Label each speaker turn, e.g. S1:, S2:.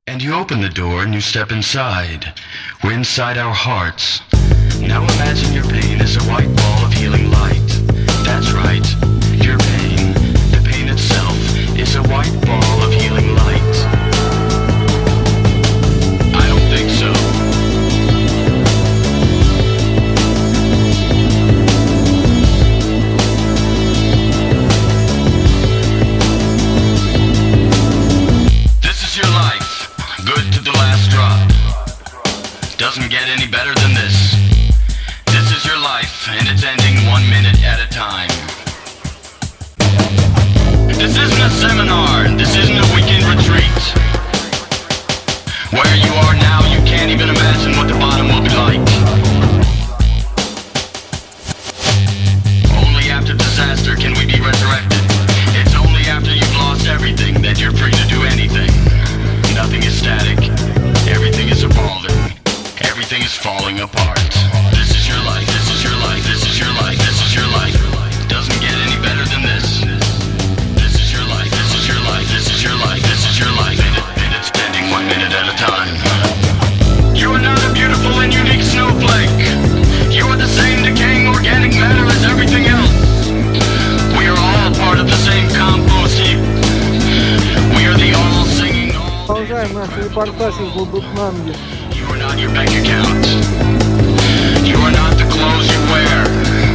S1: And you open the door and you step inside. We're inside our hearts. Now imagine your pain is a white ball of healing light. That's right, your pain, the pain itself, is a white ball of healing light. I don't think so. This is your life. Good to the last drop. Doesn't get any better than this. This is your life, and it's ending 1 minute at a time. This isn't a seminar. This isn't a weekend retreat. Where you are now, you can't even imagine what the bottom will be like. Only after disaster can we be resurrected. It's only after you've lost everything that you're free to do anything. Nothing is static. Everything is evolving. Everything is falling apart. This is your life. This is your life. This is your life. This is your life. Doesn't get any better than this. This is your life. This is your life. This is your life. This is your life. And it's spending 1 minute at a time. You are not a beautiful and unique snowflake. You are the same decaying organic matter as everything else. We are all part of the same compost heap. We are the all singing.
S2: Продолжаем наш репортаж из Лабытнанги.
S1: You are not your bank account. You are not the clothes you wear.